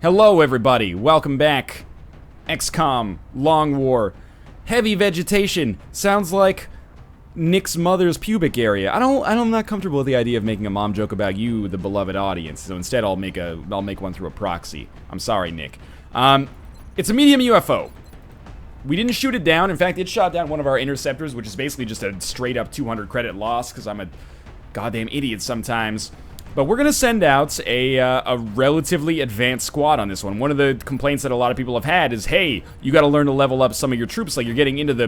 Hello everybody, welcome back. XCOM, Long War, heavy vegetation, sounds like Nick's mother's pubic area. I'm not comfortable with the idea of making a mom joke about you, the beloved audience, so instead I'll make one through a proxy. I'm sorry, Nick. It's a medium UFO. We didn't shoot it down, in fact it shot down one of our interceptors, which is basically just a straight up 200 credit loss, because I'm a goddamn idiot sometimes. But we're going to send out a relatively advanced squad on this one. One of the complaints that a lot of people have had is, hey, you got to learn to level up some of your troops. Like, you're getting into the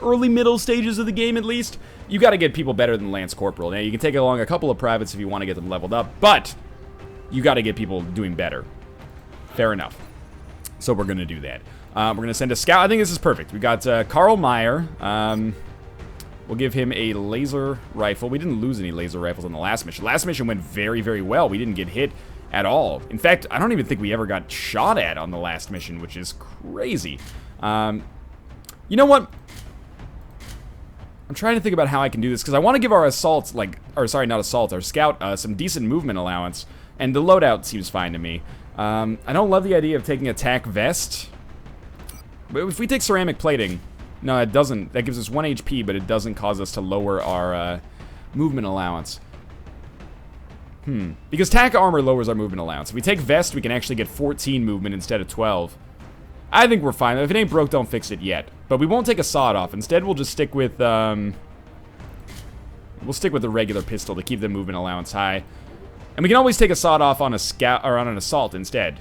early middle stages of the game, at least. You got to get people better than Lance Corporal. Now, you can take along a couple of privates if you want to get them leveled up, but you got to get people doing better. Fair enough. So we're going to do that. We're going to send a scout. I think this is perfect. We got Carl Meyer. We'll give him a laser rifle. We didn't lose any laser rifles on the last mission. Last mission went very, very well. We didn't get hit at all. In fact, I don't even think we ever got shot at on the last mission, which is crazy. You know what? I'm trying to think about how I can do this, because I want to give our assault, our scout, some decent movement allowance, and the loadout seems fine to me. I don't love the idea of taking attack vest, but if we take ceramic plating... No, it doesn't. That gives us 1 HP, but it doesn't cause us to lower our movement allowance. Because tack armor lowers our movement allowance. If we take vest, we can actually get 14 movement instead of 12. I think we're fine. If it ain't broke, don't fix it yet. But we won't take a sawed off. Instead, we'll just stick with the regular pistol to keep the movement allowance high. And we can always take a sawed off on a scout or on an assault instead.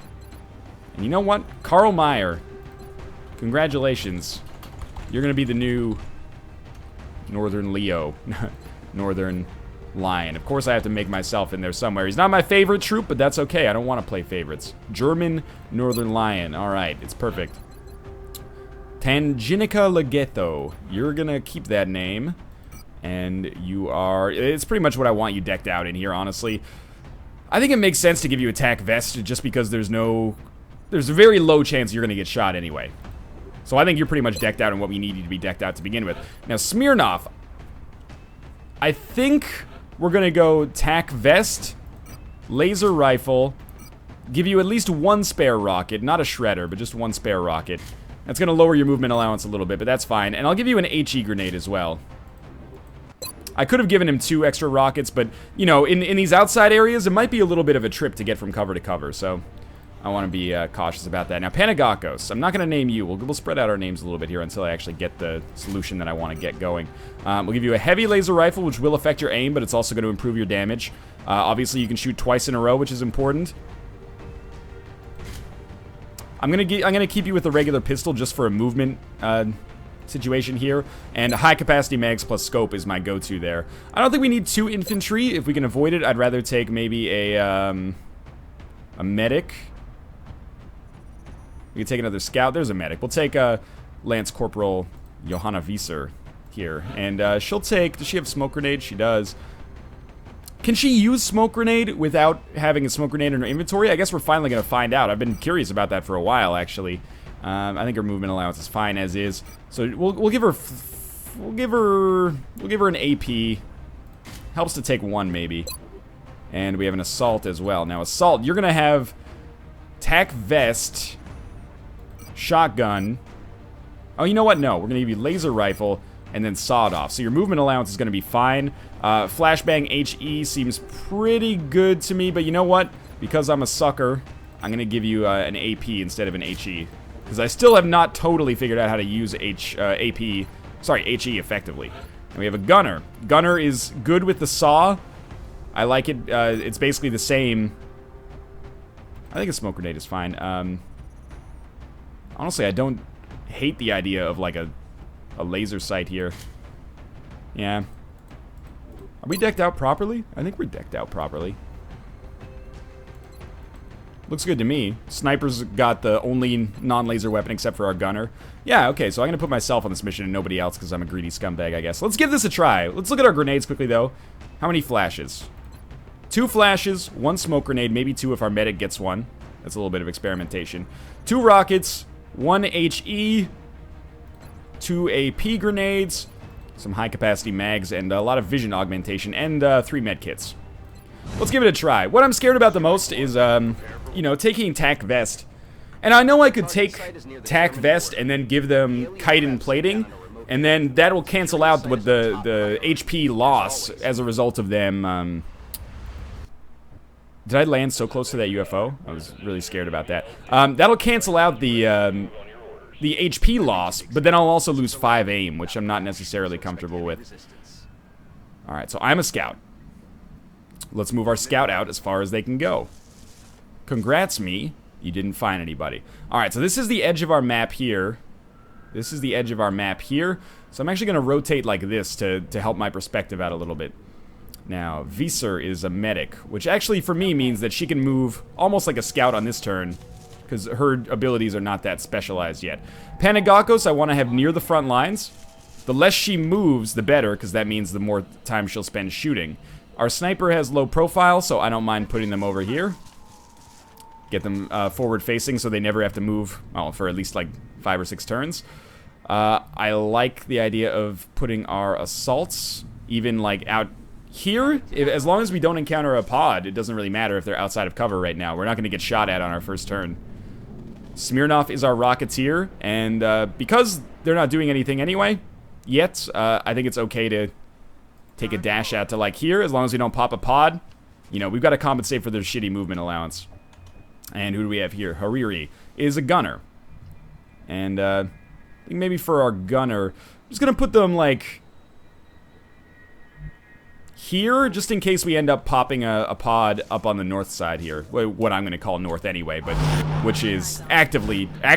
And you know what? Carl Meyer, congratulations. You're gonna be the new Northernlion. Northernlion. Of course I have to make myself in there somewhere. He's not my favorite troop, but that's okay. I don't want to play favorites. German Northernlion. Alright, it's perfect. Tanginica Legetto. You're gonna keep that name. And you are... It's pretty much what I want you decked out in here, honestly. I think it makes sense to give you attack vest just because there's a very low chance you're gonna get shot anyway. So I think you're pretty much decked out in what we need you to be decked out to begin with. Now, Smirnov, I think we're going to go tack vest, laser rifle, give you at least 1 spare rocket, not a shredder, but just 1 spare rocket. That's going to lower your movement allowance a little bit, but that's fine. And I'll give you an HE grenade as well. I could have given him 2 extra rockets, but, you know, in these outside areas, it might be a little bit of a trip to get from cover to cover, so... I want to be cautious about that. Now, Panagakos. I'm not going to name you. We'll spread out our names a little bit here until I actually get the solution that I want to get going. We'll give you a heavy laser rifle, which will affect your aim, but it's also going to improve your damage. Obviously, you can shoot twice in a row, which is important. I'm gonna keep you with the regular pistol just for a movement situation here. And high-capacity mags plus scope is my go-to there. I don't think we need 2 infantry. If we can avoid it, I'd rather take maybe a medic. We can take another scout. There's a medic. We'll take Lance Corporal Johanna Wieser here. And she'll take... Does she have smoke grenade? She does. Can she use smoke grenade without having a smoke grenade in her inventory? I guess we're finally going to find out. I've been curious about that for a while, actually. I think her movement allowance is fine as is. So we'll give her... We'll give her an AP. Helps to take 1, maybe. And we have an assault as well. Now, assault, you're going to have tack vest... Shotgun. Oh, you know what? No, we're going to give you laser rifle and then sawed off. So your movement allowance is going to be fine. Flashbang HE seems pretty good to me, but you know what? Because I'm a sucker, I'm going to give you an AP instead of an HE. Because I still have not totally figured out how to use HE effectively. And we have a gunner. Gunner is good with the saw. I like it. It's basically the same. I think a smoke grenade is fine. Honestly, I don't hate the idea of, like, a laser sight here. Yeah. Are we decked out properly? I think we're decked out properly. Looks good to me. Sniper's got the only non-laser weapon except for our gunner. Yeah, okay, so I'm going to put myself on this mission and nobody else because I'm a greedy scumbag, I guess. Let's give this a try. Let's look at our grenades quickly, though. How many flashes? 2 flashes, 1 smoke grenade, maybe 2 if our medic gets 1. That's a little bit of experimentation. 2 rockets... 1 HE, 2 AP grenades, some high-capacity mags, and a lot of vision augmentation, and 3 medkits. let's give it a try. What I'm scared about the most is, you know, taking TAC Vest. And I know I could take TAC Vest and then give them Chitin Plating, and then that'll cancel out with the HP loss as a result of them, Did I land so close to that UFO? I was really scared about that. That'll cancel out the HP loss, but then I'll also lose 5 aim, which I'm not necessarily comfortable with. Alright, so I'm a scout. Let's move our scout out as far as they can go. Congrats, me. You didn't find anybody. Alright, so this is the edge of our map here. This is the edge of our map here. So I'm actually going to rotate like this to help my perspective out a little bit. Now, Visser is a medic, which actually for me means that she can move almost like a scout on this turn, because her abilities are not that specialized yet. Panagakos I want to have near the front lines. The less she moves, the better, because that means the more time she'll spend shooting. Our sniper has low profile, so I don't mind putting them over here. Get them forward facing so they never have to move, well, for at least like 5 or 6 turns. I like the idea of putting our assaults even like out here. As long as we don't encounter a pod, it doesn't really matter if they're outside of cover right now. We're not going to get shot at on our first turn. Smirnov is our Rocketeer, and because they're not doing anything anyway yet, I think it's okay to take a dash out to like here, as long as we don't pop a pod. You know, we've got to compensate for their shitty movement allowance. And who do we have here? Hariri is a gunner. And I think maybe for our gunner, I'm just going to put them like here, just in case we end up popping a pod up on the north side here. What I'm going to call north anyway, but which is actually, I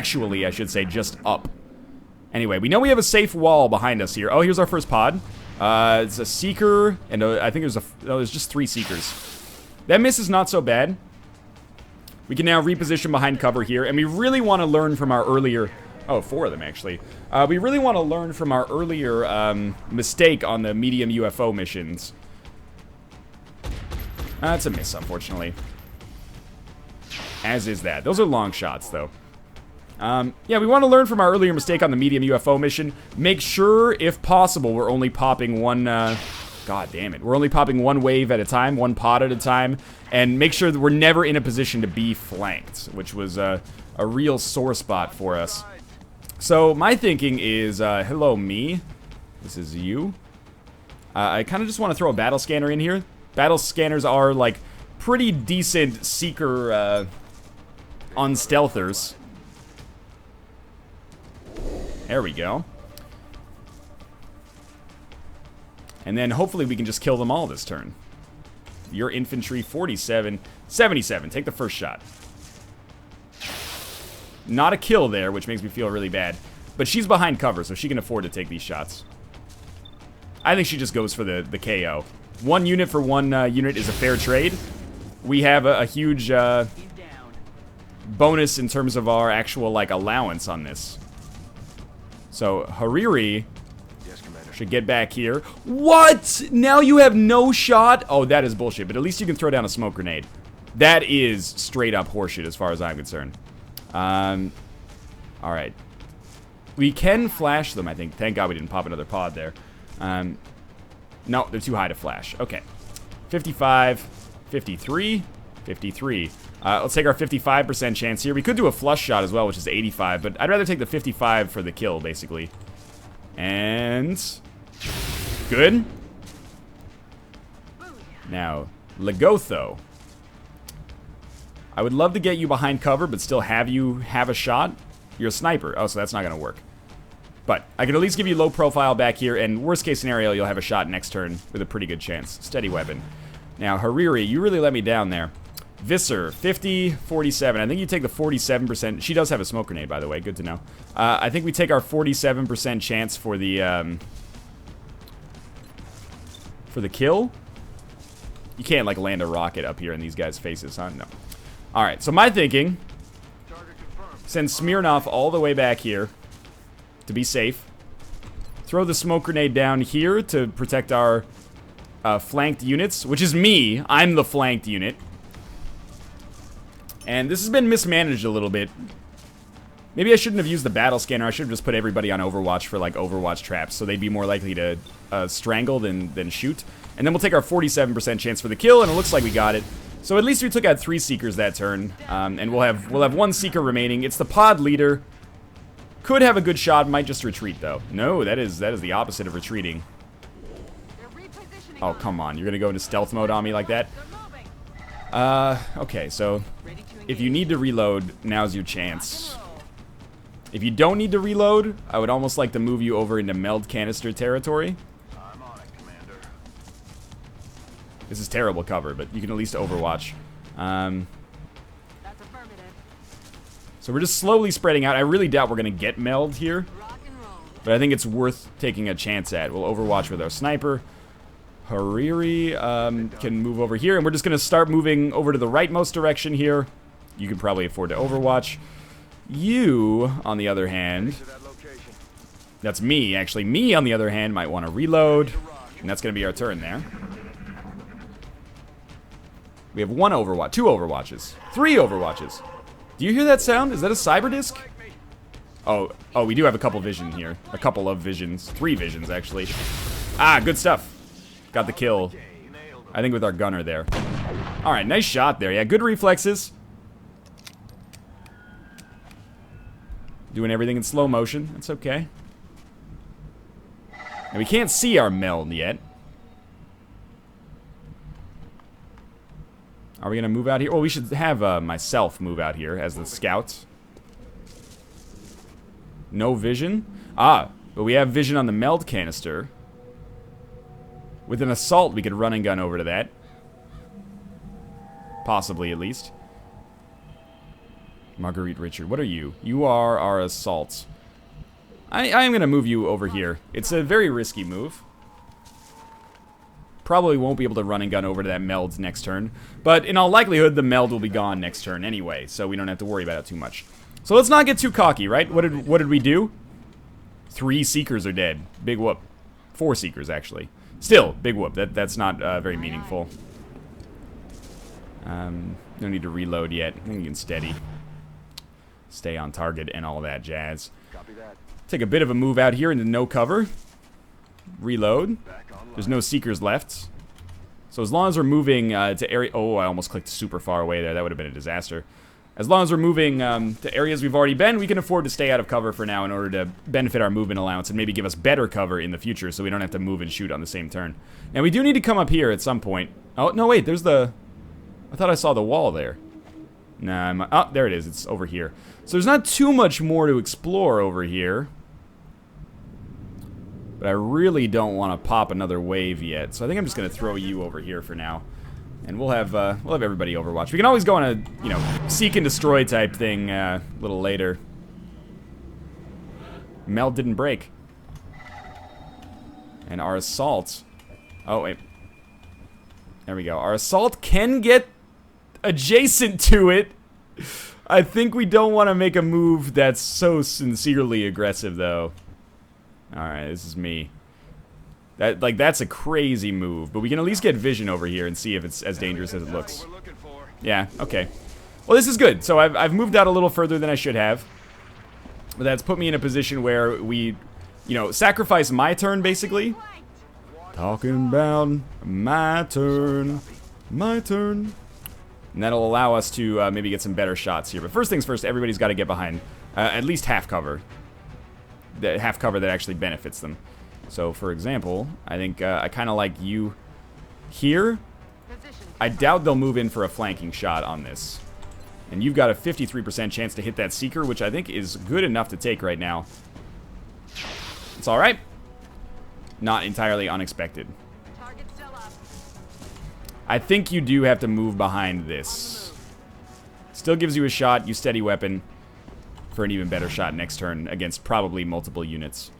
should say, just up. Anyway, we know we have a safe wall behind us here. Oh, here's our first pod. It's a Seeker, and I think there's just 3 Seekers. That miss is not so bad. We can now reposition behind cover here, and we really want to learn from our earlier... Oh, 4 of them, actually. We really want to learn from our earlier mistake on the medium UFO missions. That's a miss, unfortunately. As is that. Those are long shots, though. Yeah, we want to learn from our earlier mistake on the medium UFO mission. Make sure, if possible, we're only popping one... God damn it. We're only popping one wave at a time, one pod at a time, and make sure that we're never in a position to be flanked, which was a real sore spot for us. So, my thinking is, hello, me. This is you. I kind of just want to throw a battle scanner in here. Battle scanners are, like, pretty decent Seeker, unstealthers. There we go. And then hopefully we can just kill them all this turn. Your infantry, 47, 77. Take the first shot. Not a kill there, which makes me feel really bad. But she's behind cover, so she can afford to take these shots. I think she just goes for the KO. 1 unit for 1 unit is a fair trade. We have a huge bonus in terms of our actual, like, allowance on this. So, Hariri should get back here. What? Now you have no shot? Oh, that is bullshit, but at least you can throw down a smoke grenade. That is straight up horseshit as far as I'm concerned. Alright. We can flash them, I think. Thank God we didn't pop another pod there. No, they're too high to flash. Okay. 55, 53, 53. Let's take our 55% chance here. We could do a flush shot as well, which is 85, but I'd rather take the 55 for the kill, basically. And... good. Now, Legotho. I would love to get you behind cover, but still have you have a shot. You're a sniper. Oh, so that's not going to work. But I can at least give you low profile back here, and worst case scenario, you'll have a shot next turn with a pretty good chance. Steady weapon. Now, Hariri, you really let me down there. Visser, 50, 47. I think you take the 47%. She does have a smoke grenade, by the way. Good to know. I think we take our 47% chance for the kill. You can't, like, land a rocket up here in these guys' faces, huh? No. Alright, so my thinking, send Smirnov all the way back here to be safe. Throw the smoke grenade down here to protect our flanked units, which is me. I'm the flanked unit. And this has been mismanaged a little bit. Maybe I shouldn't have used the battle scanner. I should have just put everybody on Overwatch for, like, Overwatch traps, so they'd be more likely to strangle than shoot. And then we'll take our 47% chance for the kill, and it looks like we got it. So at least we took out 3 Seekers that turn, and we'll have 1 Seeker remaining. It's the pod leader. Could have a good shot, might just retreat, though. No, that is the opposite of retreating. Oh, come on. You're going to go into stealth mode on me like that? Okay, so if you need to reload, now's your chance. If you don't need to reload, I would almost like to move you over into meld canister territory. I'm on it, Commander. This is terrible cover, but you can at least Overwatch. That's affirmative. So we're just slowly spreading out. I really doubt we're going to get meld here, Rock and roll. but I think it's worth taking a chance at. We'll Overwatch with our sniper. Hariri can move over here, and we're just going to start moving over to the rightmost direction here. You can probably afford to Overwatch. You, on the other hand, that's me, actually. Me, on the other hand, might want to reload, and that's going to be our turn there. We have 1 Overwatch, 2 Overwatches, 3 Overwatches. Do you hear that sound? Is that a cyber disc? Oh, we do have a couple vision here. A couple of visions. 3 visions, actually. Ah, good stuff. Got the kill. I think with our gunner there. Alright, nice shot there. Yeah, good reflexes. Doing everything in slow motion. That's okay. And we can't see our meld yet. Are we going to move out here? Oh, we should have myself move out here as the scout. No vision. Ah, but we have vision on the meld canister. With an assault, we could run and gun over to that. Possibly, at least. Marguerite Richard, what are you? You are our assault. I am going to move you over here. It's a very risky move. Probably won't be able to run and gun over to that meld next turn. But in all likelihood, the meld will be gone next turn anyway, so we don't have to worry about it too much. So let's not get too cocky, right? What did we do? 3 Seekers are dead. Big whoop. 4 Seekers, actually. Still, big whoop. That's not very meaningful. No need to reload yet. I think you can steady. Stay on target and all that jazz. Copy that. Take a bit of a move out here into no cover. Reload. There's no Seekers left. So as long as we're moving to area... Oh, I almost clicked super far away there. That would have been a disaster. As long as we're moving to areas we've already been, we can afford to stay out of cover for now in order to benefit our movement allowance and maybe give us better cover in the future so we don't have to move and shoot on the same turn. And we do need to come up here at some point. Oh, no, wait. There's the... I thought I saw the wall there. Nah, oh, there it is. It's over here. So there's not too much more to explore over here. But I really don't want to pop another wave yet. So I think I'm just going to throw you over here for now. And we'll have everybody Overwatch. We can always go on a, you know, seek and destroy type thing a little later. Meld didn't break. And our assault... Oh, wait. There we go. Our assault can get adjacent to it. I think we don't want to make a move that's so sincerely aggressive, though. Alright, this is me. That's a crazy move, but we can at least get vision over here and see if it's as dangerous as it looks. Yeah, okay. Well, this is good. So I've moved out a little further than I should have. But that's put me in a position where we, you know, sacrifice my turn, basically. Talking about my turn. My turn. And that'll allow us to maybe get some better shots here. But first things first, everybody's got to get behind at least half cover. The half cover that actually benefits them. So, for example, I think I kind of like you here. I doubt they'll move in for a flanking shot on this. And you've got a 53% chance to hit that Seeker, which I think is good enough to take right now. It's alright. Not entirely unexpected. I think you do have to move behind this. Still gives you a shot, you steady weapon, for an even better shot next turn against probably multiple units.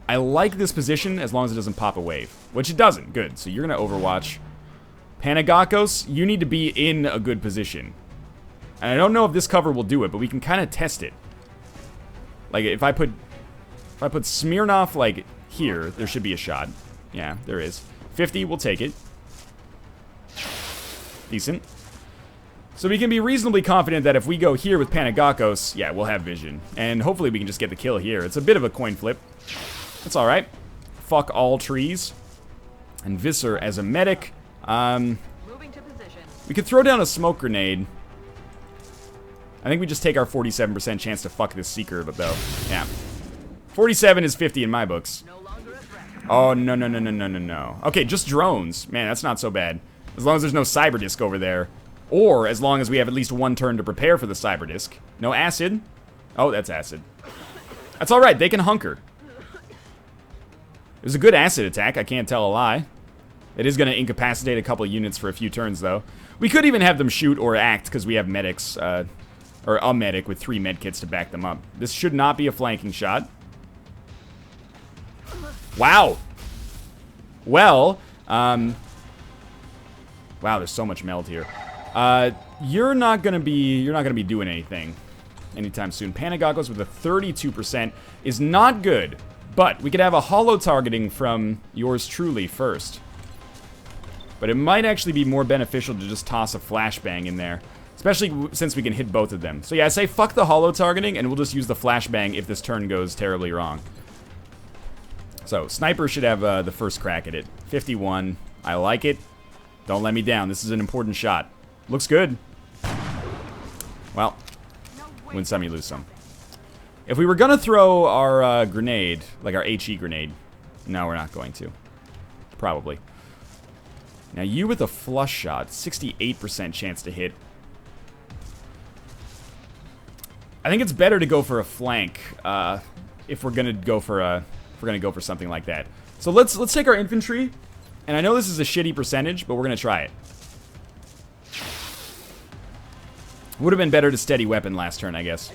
I like this position as long as it doesn't pop a wave. Which it doesn't. Good. So you're going to Overwatch. Panagakos, you need to be in a good position. And I don't know if this cover will do it, but we can kind of test it. Like, if I put Smirnoff, like, here, there should be a shot. Yeah, there is. 50, we'll take it. Decent. So we can be reasonably confident that if we go here with Panagakos, yeah, we'll have vision. And hopefully we can just get the kill here. It's a bit of a coin flip. That's alright. Fuck all trees. And Visser as a medic. Moving to position. We could throw down a smoke grenade. I think we just take our 47% chance to fuck this Seeker, but though, yeah. 47 is 50 in my books. No longer a threat. Oh, no. Okay, just drones. Man, that's not so bad. As long as there's no cyber disc over there. Or as long as we have at least one turn to prepare for the cyber disc. No acid. Oh, that's acid. That's alright, they can hunker. It was a good acid attack, I can't tell a lie. It is going to incapacitate a couple of units for a few turns, though. We could even have them shoot or act, because we have medics, or a medic with 3 medkits to back them up. This should not be a flanking shot. Wow! Well, wow, there's so much meld here. You're not gonna be doing anything anytime soon. Panagakos with a 32% is not good, but we could have a holo targeting from yours truly first. But it might actually be more beneficial to just toss a flashbang in there, especially since we can hit both of them. So yeah, I say fuck the holo targeting, and we'll just use the flashbang if this turn goes terribly wrong. So sniper should have the first crack at it. 51. I like it. Don't let me down. This is an important shot. Looks good. Well, win some, you lose some. If we were gonna throw our grenade, like our HE grenade, no, we're not going to. Probably. Now you with a flush shot, 68% chance to hit. I think it's better to go for a flank if we're gonna go for something like that. So let's take our infantry, and I know this is a shitty percentage, but we're gonna try it. Would have been better to steady weapon last turn, I guess.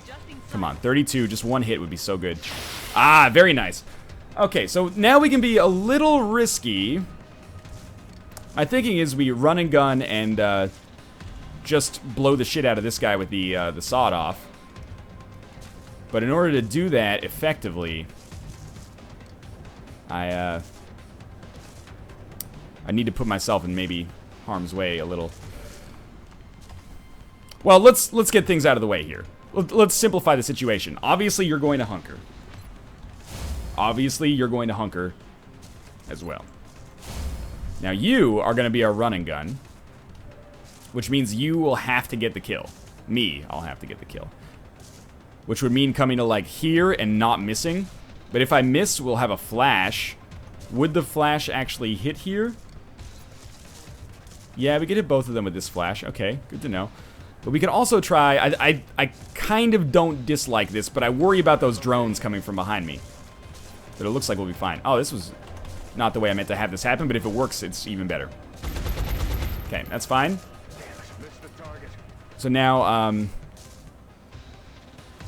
Come on, 32, just one hit would be so good. Ah, very nice. Okay, so now we can be a little risky. My thinking is we run and gun and just blow the shit out of this guy with the sawed off. But in order to do that effectively, I need to put myself in maybe harm's way a little. Well, let's get things out of the way here. Let's simplify the situation. Obviously, you're going to hunker. Obviously, you're going to hunker as well. Now, you are going to be our run and gun, which means you will have to get the kill. Me, I'll have to get the kill. Which would mean coming to, like, here and not missing. But if I miss, we'll have a flash. Would the flash actually hit here? Yeah, we could hit both of them with this flash. Okay, good to know. But we can also try... I kind of don't dislike this, but I worry about those drones coming from behind me. But it looks like we'll be fine. Oh, this was not the way I meant to have this happen, but if it works, it's even better. Okay, that's fine. So now,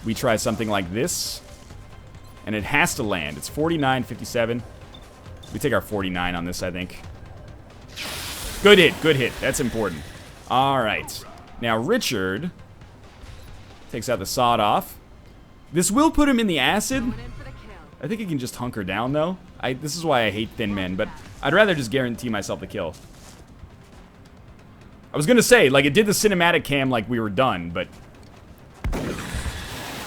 we try something like this. And it has to land. It's 49, 57. We take our 49 on this, I think. Good hit, good hit. That's important. All right. Now, Richard takes out the sawed off. This will put him in the acid. I think he can just hunker down, though. This is why I hate thin men, but I'd rather just guarantee myself the kill. I was gonna say, like, it did the cinematic cam like we were done, but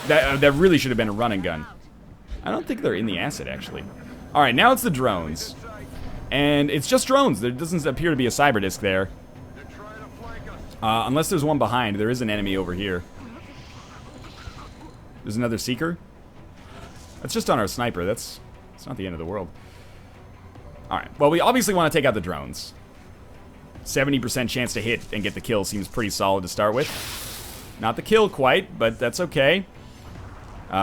that really should have been a run and gun. I don't think they're in the acid, actually. All right, now it's the drones. And it's just drones. There doesn't appear to be a cyber disc there. Unless there's one behind. There is an enemy over here. There's another Seeker. That's just on our sniper. It's not the end of the world. Alright, well, we obviously want to take out the drones. 70% chance to hit and get the kill seems pretty solid to start with. Not the kill quite, but that's okay.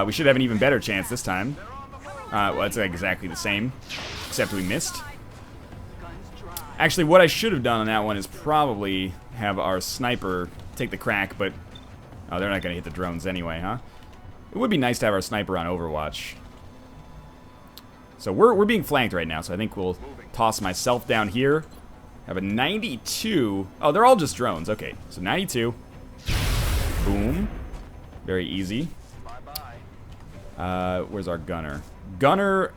We should have an even better chance this time. Well, it's exactly the same, except we missed. Actually, what I should have done on that one is probably have our sniper take the crack, but oh, they're not going to hit the drones anyway, huh? It would be nice to have our sniper on Overwatch. So we're being flanked right now, so I think we'll toss myself down here. Have a 92. Oh, they're all just drones. Okay, so 92. Boom. Very easy. Where's our gunner? Gunner,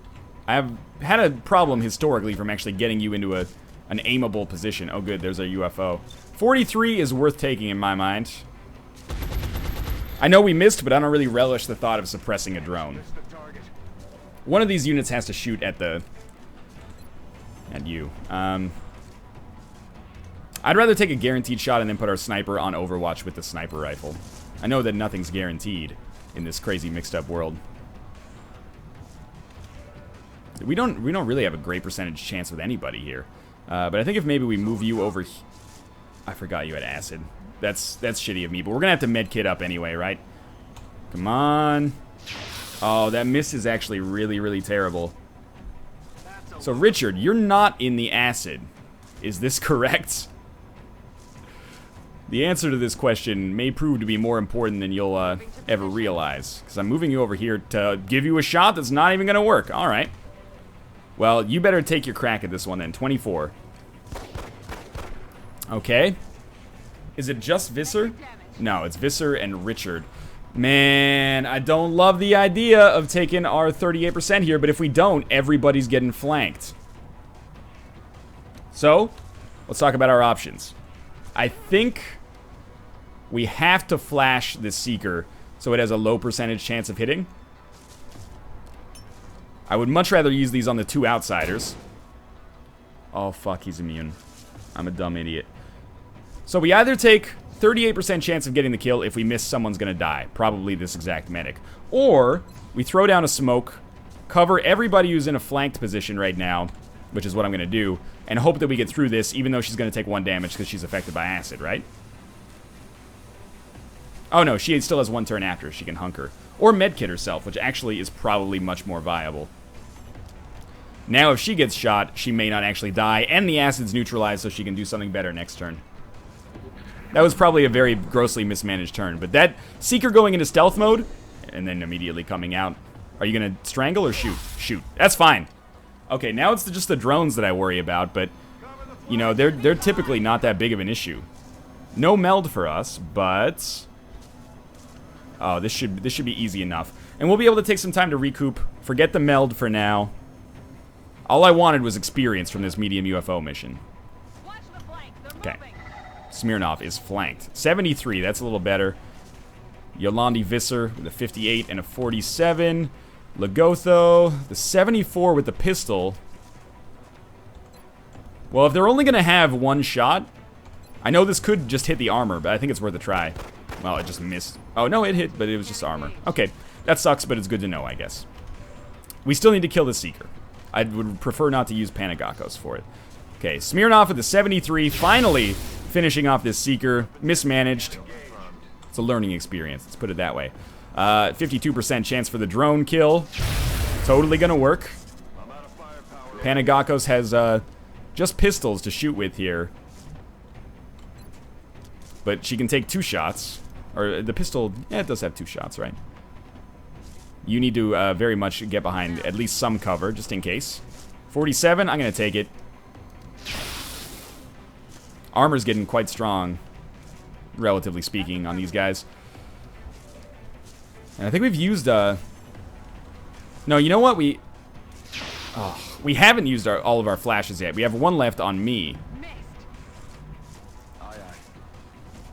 I've had a problem historically from actually getting you into an aimable position. Oh, good, there's a UFO. 43 is worth taking in my mind. I know we missed, but I don't really relish the thought of suppressing a drone. One of these units has to shoot at you. I'd rather take a guaranteed shot and then put our sniper on Overwatch with the sniper rifle. I know that nothing's guaranteed in this crazy mixed up world. We don't really have a great percentage chance with anybody here. But I think if maybe we move you over I forgot you had acid. That's shitty of me, but we're gonna have to medkit up anyway, right? Come on. Oh, that miss is actually really, really terrible. So Richard, you're not in the acid. Is this correct? The answer to this question may prove to be more important than you'll ever realize. Because I'm moving you over here to give you a shot that's not even gonna work. Alright. Well, you better take your crack at this one then. 24. Okay. Is it just Visser? No, it's Visser and Richard. Man, I don't love the idea of taking our 38% here, but if we don't, everybody's getting flanked. So, let's talk about our options. I think we have to flash this Seeker so it has a low percentage chance of hitting. I would much rather use these on the two outsiders. Oh, fuck, he's immune. I'm a dumb idiot. So we either take 38% chance of getting the kill. If we miss, someone's gonna die. Probably this exact medic. Or we throw down a smoke, cover everybody who's in a flanked position right now, which is what I'm gonna do, and hope that we get through this, even though she's gonna take 1 damage because she's affected by acid, right? Oh no, she still has 1 turn after. She can hunker. Or medkit herself, which actually is probably much more viable. Now if she gets shot, she may not actually die, and the acid's neutralized, so she can do something better next turn. That was probably a very grossly mismanaged turn, but that Seeker going into stealth mode, and then immediately coming out. Are you gonna strangle or shoot? Shoot. That's fine. Okay, now it's just the drones that I worry about, but, you know, they're typically not that big of an issue. No meld for us, but... Oh, this should be easy enough. And we'll be able to take some time to recoup. Forget the meld for now. All I wanted was experience from this medium UFO mission. Okay. Smirnov is flanked. 73, that's a little better. Yolandi Visser with a 58 and a 47. Lagotho, the 74 with the pistol. Well, if they're only going to have 1 shot, I know this could just hit the armor, but I think it's worth a try. Well, it just missed. Oh, no, it hit, but it was just armor. Okay, that sucks, but it's good to know, I guess. We still need to kill the Seeker. I would prefer not to use Panagakos for it. Okay, Smirnov with the 73, finally finishing off this Seeker. Mismanaged. It's a learning experience, let's put it that way. 52% chance for the drone kill. Totally gonna work. Panagakos has just pistols to shoot with here. But she can take 2 shots. Or the pistol, yeah, it does have 2 shots, right? You need to very much get behind at least some cover, just in case. 47, I'm gonna take it. Armor's getting quite strong, relatively speaking, on these guys. And I think we've used, No, you know what? We haven't used all of our flashes yet. We have 1 left on me.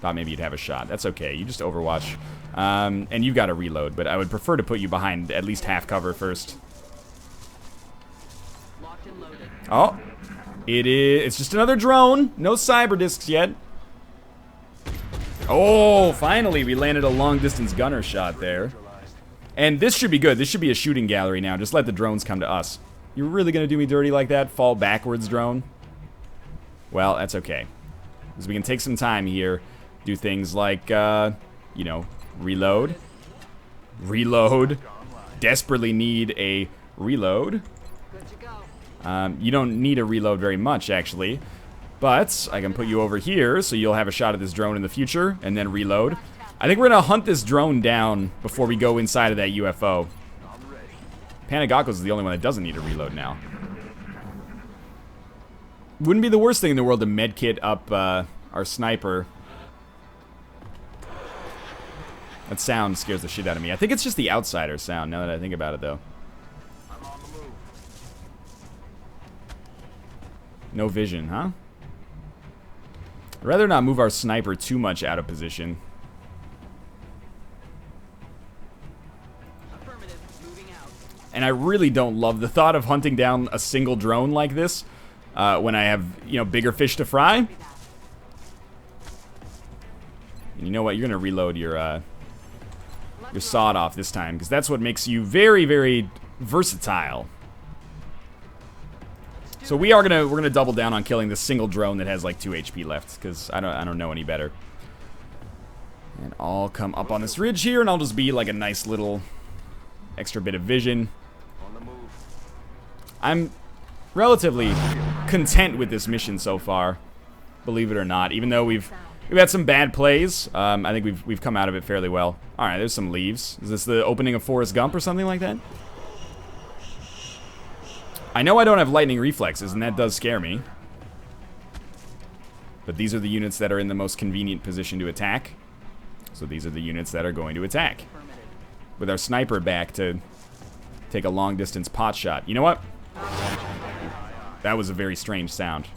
Thought maybe you'd have a shot. That's okay. You just Overwatch. And you've got to reload, but I would prefer to put you behind at least half cover first. Oh. It's just another drone. No cyber discs yet. Oh, finally we landed a long-distance gunner shot there. And this should be good. This should be a shooting gallery now. Just let the drones come to us. You're really going to do me dirty like that? Fall backwards, drone? Well, that's okay. Because we can take some time here. Do things like, you know, reload. Reload. Desperately need a reload. You don't need a reload very much, actually. But I can put you over here, so you'll have a shot at this drone in the future, and then reload. I think we're going to hunt this drone down before we go inside of that UFO. Panagakos is the only one that doesn't need a reload now. Wouldn't be the worst thing in the world to medkit up our sniper. That sound scares the shit out of me. I think it's just the outsider sound, now that I think about it, though. No vision, huh? I'd rather not move our sniper too much out of position. Affirmative. Moving out. And I really don't love the thought of hunting down a single drone like this when I have, you know, bigger fish to fry. And you know what? You're gonna reload your sawed off this time, because that's what makes you very, very versatile. So we're gonna double down on killing this single drone that has like 2 HP left, because I don't know any better. And I'll come up on this ridge here, and I'll just be like a nice little extra bit of vision. I'm relatively content with this mission so far, believe it or not. Even though we've had some bad plays, I think we've come out of it fairly well. All right, there's some leaves. Is this the opening of Forrest Gump or something like that? I know I don't have lightning reflexes, and that does scare me. But these are the units that are in the most convenient position to attack. So these are the units that are going to attack. With our sniper back to take a long distance pot shot. You know what? That was a very strange sound.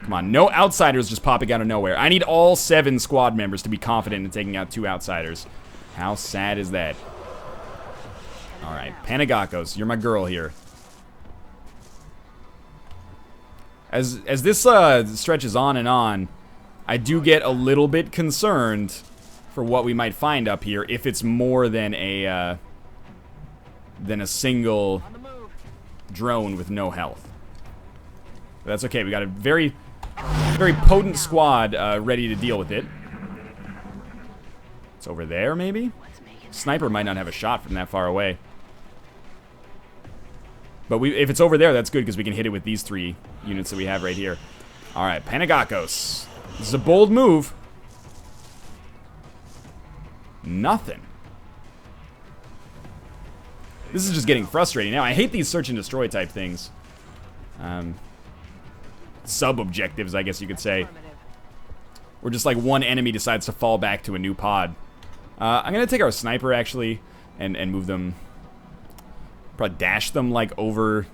Come on, no outsiders just popping out of nowhere. I need all 7 squad members to be confident in taking out 2 outsiders. How sad is that? Alright, Panagakos, you're my girl here. As this stretches on and on, I do get a little bit concerned for what we might find up here if it's more than a single drone with no health. But that's okay, we got a very potent squad ready to deal with it. It's over there, maybe? Sniper might not have a shot from that far away. But if it's over there, that's good, because we can hit it with these 3 units that we have right here. Alright, Panagakos. This is a bold move. Nothing. This is just getting frustrating now. I hate these search and destroy type things. Sub-objectives, I guess you could say. Where just like one enemy decides to fall back to a new pod. I'm going to take our sniper, actually, and move them. Probably dash them, like, over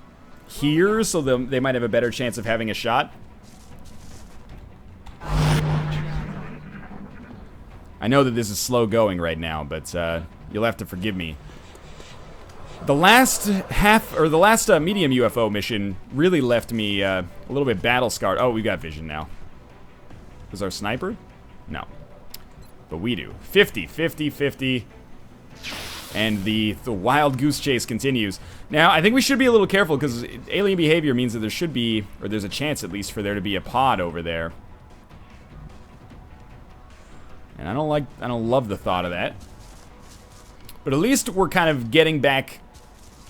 here, so they might have a better chance of having a shot. I know that this is slow going right now, but you'll have to forgive me. The last medium UFO mission really left me a little bit battle scarred. Oh, we've got vision now. Is our sniper? No. But we do. 50, 50, 50. And the wild goose chase continues. Now, I think we should be a little careful, because alien behavior means that there should be, or there's a chance at least, for there to be a pod over there. And I don't love the thought of that. But at least we're kind of getting back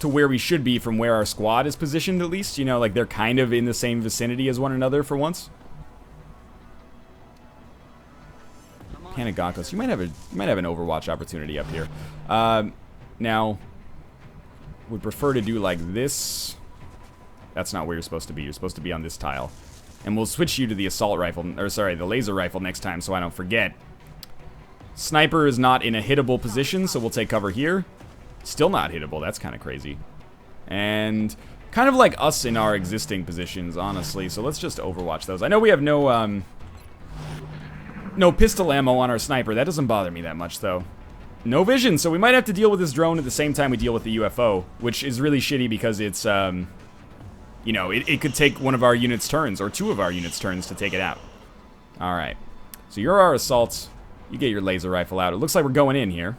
to where we should be from where our squad is positioned, at least. You know, like they're kind of in the same vicinity as one another for once. Panagakos, you might have an Overwatch opportunity up here. Now, would prefer to do like this. That's not where you're supposed to be. You're supposed to be on this tile. And we'll switch you to the assault rifle, or sorry, the laser rifle next time, so I don't forget. Sniper is not in a hittable position, so we'll take cover here. Still not hittable. That's kind of crazy. And kind of like us in our existing positions, honestly. So let's just Overwatch those. I know we have no pistol ammo on our sniper. That doesn't bother me that much, though. No vision, so we might have to deal with this drone at the same time we deal with the UFO, which is really shitty because it's, you know, it could take one of our units' turns, or 2 of our units' turns to take it out. Alright. So you're our assault. You get your laser rifle out. It looks like we're going in here.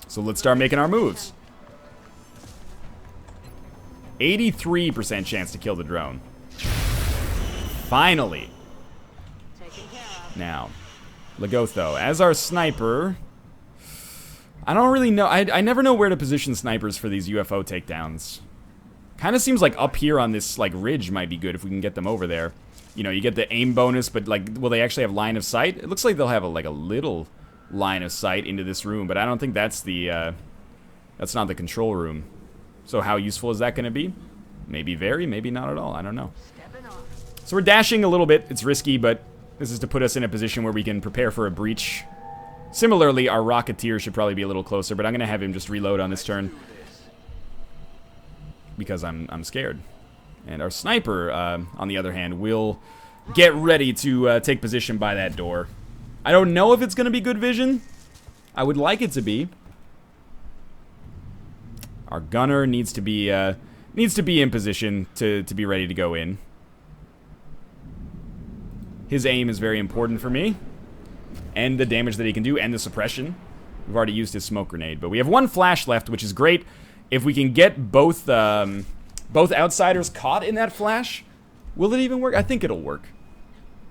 So let's start making our moves. 83% chance to kill the drone. Finally. Now, Lagotho, as our sniper, I don't really know. I never know where to position snipers for these UFO takedowns. Kind of seems like up here on this like ridge might be good if we can get them over there. You know, you get the aim bonus, but like, will they actually have line of sight? It looks like they'll have like a little line of sight into this room, but I don't think that's the that's not the control room. So how useful is that going to be? Maybe very, maybe not at all. I don't know. So we're dashing a little bit. It's risky, but this is to put us in a position where we can prepare for a breach. Similarly, our Rocketeer should probably be a little closer, but I'm going to have him just reload on this turn. Because I'm scared. And our sniper, on the other hand, will get ready to take position by that door. I don't know if it's going to be good vision. I would like it to be. Our gunner needs to be in position to be ready to go in. His aim is very important for me. And the damage that he can do, and the suppression. We've already used his smoke grenade, but we have one flash left, which is great. If we can get both outsiders caught in that flash, will it even work? I think it'll work.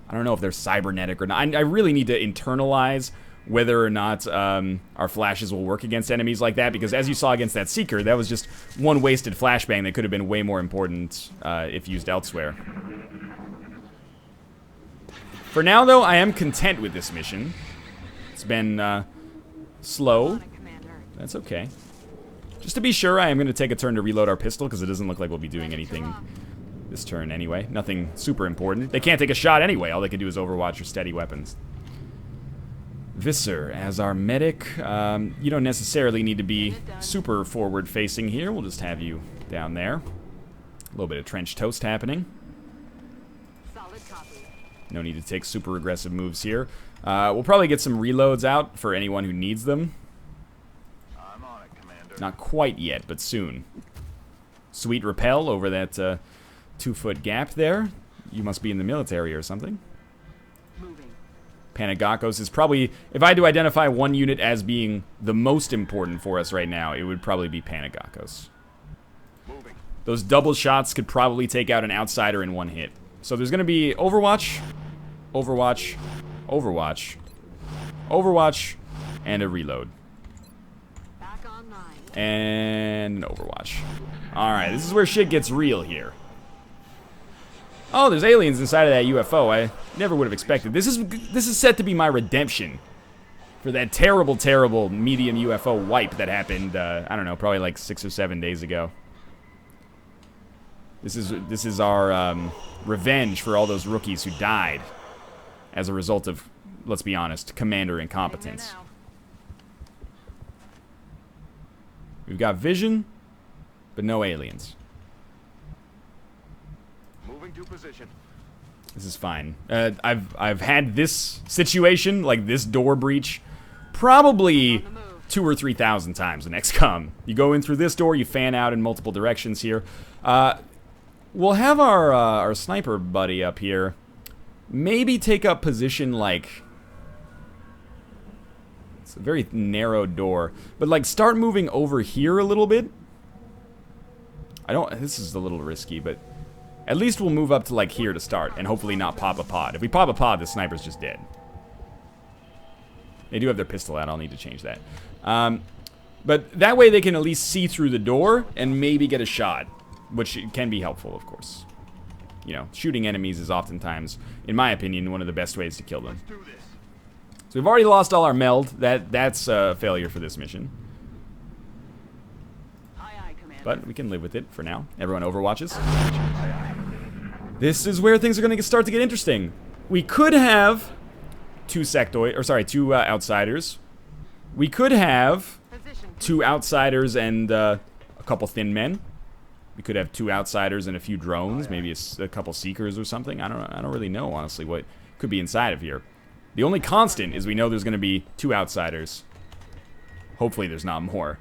I don't know if they're cybernetic or not. I really need to internalize whether or not our flashes will work against enemies like that, because as you saw against that Seeker, that was just one wasted flashbang that could have been way more important if used elsewhere. For now, though, I am content with this mission. It's been slow. That's okay. Just to be sure, I am going to take a turn to reload our pistol, because it doesn't look like we'll be doing anything this turn anyway. Nothing super important. They can't take a shot anyway. All they can do is overwatch or steady weapons. Visser, as our medic, you don't necessarily need to be super forward-facing here. We'll just have you down there. A little bit of trench toast happening. No need to take super aggressive moves here. We'll probably get some reloads out for anyone who needs them. I'm on it, Commander. Not quite yet, but soon. Sweet repel over that 2-foot gap there. You must be in the military or something. Moving. Panagakos is probably, if I had to identify one unit as being the most important for us right now, it would probably be Panagakos. Moving. Those double shots could probably take out an outsider in one hit. So there's going to be Overwatch, Overwatch, Overwatch, Overwatch, and a reload. Back online. And an Overwatch. Alright, this is where shit gets real here. Oh, there's aliens inside of that UFO. I never would have expected. This is set to be my redemption for that terrible, terrible medium UFO wipe that happened, I don't know, probably like 6 or 7 days ago. This is our revenge for all those rookies who died as a result of, let's be honest, commander incompetence. We've got vision, but no aliens. Moving to position. This is fine. I've had this situation, like this door breach, probably 2,000 or 3,000 times in XCOM. You go in through this door, you fan out in multiple directions here. We'll have our sniper buddy up here maybe take up position like... It's a very narrow door. But like start moving over here a little bit. This is a little risky, but at least we'll move up to like here to start and hopefully not pop a pod. If we pop a pod, the sniper's just dead. They do have their pistol out. I'll need to change that. But that way they can at least see through the door and maybe get a shot, which can be helpful, of course. You know, shooting enemies is oftentimes, in my opinion, one of the best ways to kill them. Let's do this. So we've already lost all our meld. That's a failure for this mission. Aye, aye, Commander. But we can live with it for now. Everyone overwatches. This is where things are going to start to get interesting. We could have two outsiders. We could have Position. two outsiders and a couple thin men. We could have two outsiders and a few drones, maybe a couple seekers or something. I don't really know, honestly, what could be inside of here. The only constant is we know there's going to be two outsiders. Hopefully there's not more,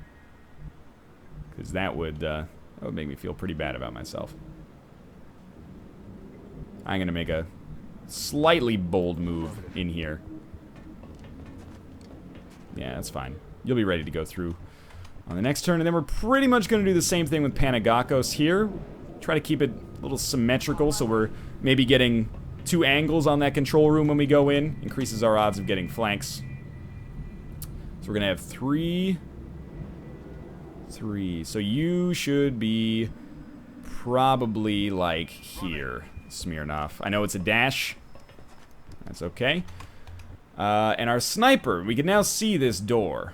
because that would make me feel pretty bad about myself. I'm going to make a slightly bold move in here. Yeah, that's fine. You'll be ready to go through on the next turn, and then we're pretty much going to do the same thing with Panagakos here. Try to keep it a little symmetrical, so we're maybe getting two angles on that control room when we go in. Increases our odds of getting flanks. So we're going to have three. So you should be probably like here, Smirnoff. I know it's a dash. That's okay. And our sniper, we can now see this door.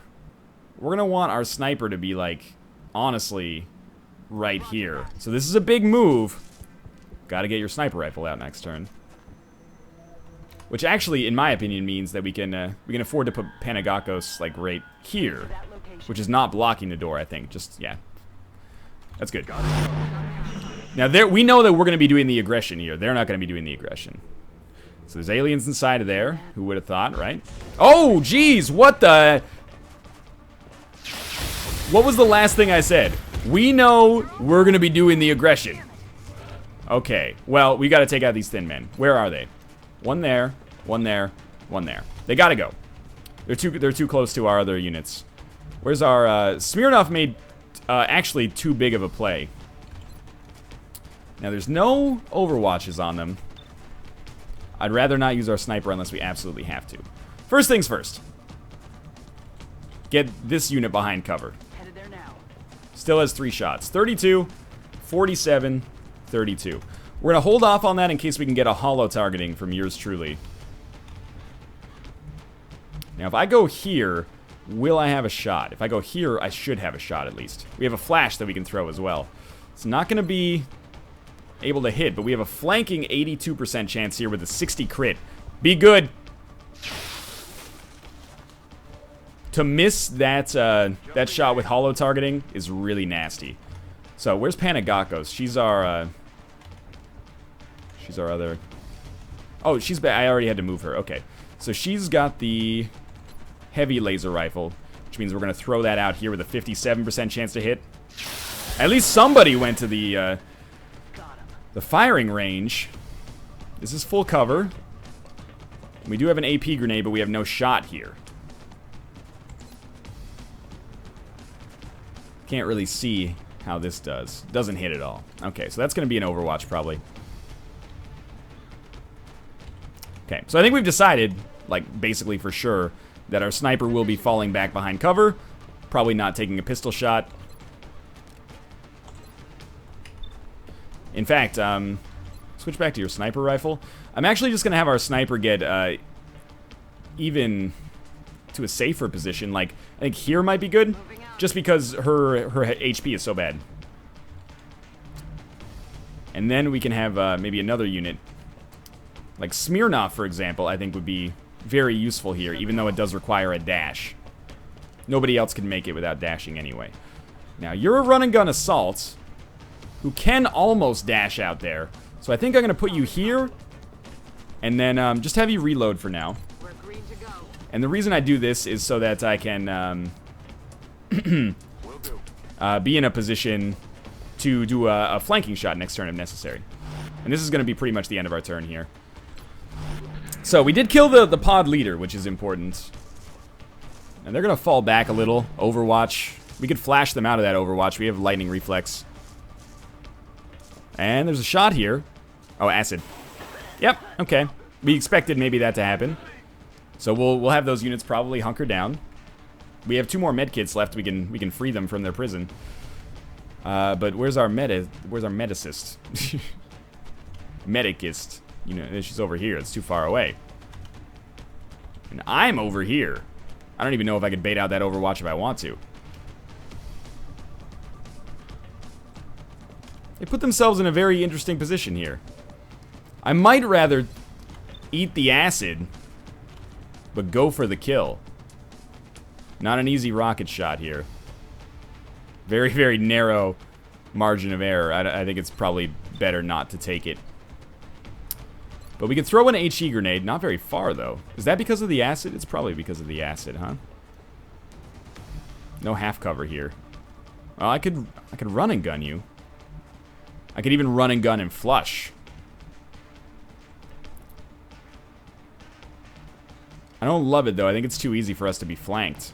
We're going to want our sniper to be, like, honestly, right here. So this is a big move. Got to get your sniper rifle out next turn. Which actually, in my opinion, means that we can afford to put Panagakos, like, right here. Which is not blocking the door, I think. Just, yeah. That's good. Now, we know that we're going to be doing the aggression here. They're not going to be doing the aggression. So there's aliens inside of there. Who would have thought, right? Oh, geez, what the... What was the last thing I said? We know we're going to be doing the aggression. Okay, well, we got to take out these thin men. Where are they? One there, one there, one there. They got to go. They're too close to our other units. Where's our... Smirnoff made actually too big of a play. Now, there's no overwatches on them. I'd rather not use our sniper unless we absolutely have to. First things first. Get this unit behind cover. Headed there now. Still has 3 shots. 32, 47, 32. We're going to hold off on that in case we can get a holo targeting from yours truly. Now, if I go here, will I have a shot? If I go here, I should have a shot at least. We have a flash that we can throw as well. It's not going to be able to hit, but we have a flanking 82% chance here with a 60 crit. Be good. To miss that that shot with holo targeting is really nasty. So where's Panagakos? She's our other. Oh, she's back. I already had to move her. Okay, so she's got the heavy laser rifle, which means we're gonna throw that out here with a 57% chance to hit. At least somebody went to the firing range. This is full cover. We do have an AP grenade, but we have no shot here. Can't really see how this does. Doesn't hit at all. Okay, so that's going to be an Overwatch probably. Okay, so I think we've decided, like basically for sure, that our sniper will be falling back behind cover. Probably not taking a pistol shot. In fact, switch back to your sniper rifle. I'm actually just going to have our sniper get even to a safer position. Like, I think here might be good, just because her HP is so bad. And then we can have maybe another unit. Like Smirnoff, for example, I think would be very useful here, even though it does require a dash. Nobody else can make it without dashing anyway. Now, you're a run and gun assault who can almost dash out there. So I think I'm going to put you here, and then just have you reload for now. We're green to go. And the reason I do this is so that I can be in a position to do a flanking shot next turn if necessary. And this is going to be pretty much the end of our turn here. So we did kill the pod leader, which is important. And they're going to fall back a little. Overwatch. We could flash them out of that Overwatch. We have lightning reflex. And there's a shot here. Oh, acid. Yep, okay. We expected maybe that to happen. So we'll have those units probably hunker down. We have 2 more medkits left. We can free them from their prison. But where's our medicist? Medicist. You know, she's over here. It's too far away. And I'm over here. I don't even know if I could bait out that Overwatch if I want to. They put themselves in a very interesting position here. I might rather eat the acid, but go for the kill. Not an easy rocket shot here. Very, very narrow margin of error. I think it's probably better not to take it. But we can throw an HE grenade. Not very far, though. Is that because of the acid? It's probably because of the acid, huh? No half cover here. Well, I could run and gun you. I could even run and gun and flush. I don't love it, though. I think it's too easy for us to be flanked.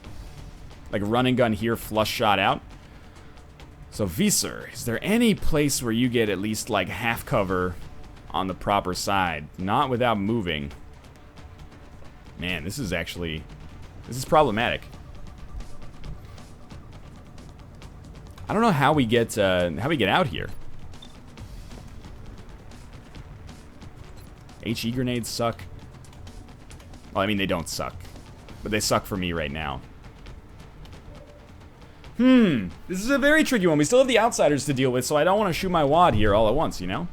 Like, run and gun here, flush shot out. So, Visser, is there any place where you get at least, like, half cover on the proper side? Not without moving. Man, this is actually... This is problematic. I don't know how we get out here. HE grenades suck. Well, I mean, they don't suck. But they suck for me right now. This is a very tricky one. We still have the outsiders to deal with, so I don't want to shoot my wad here all at once, you know?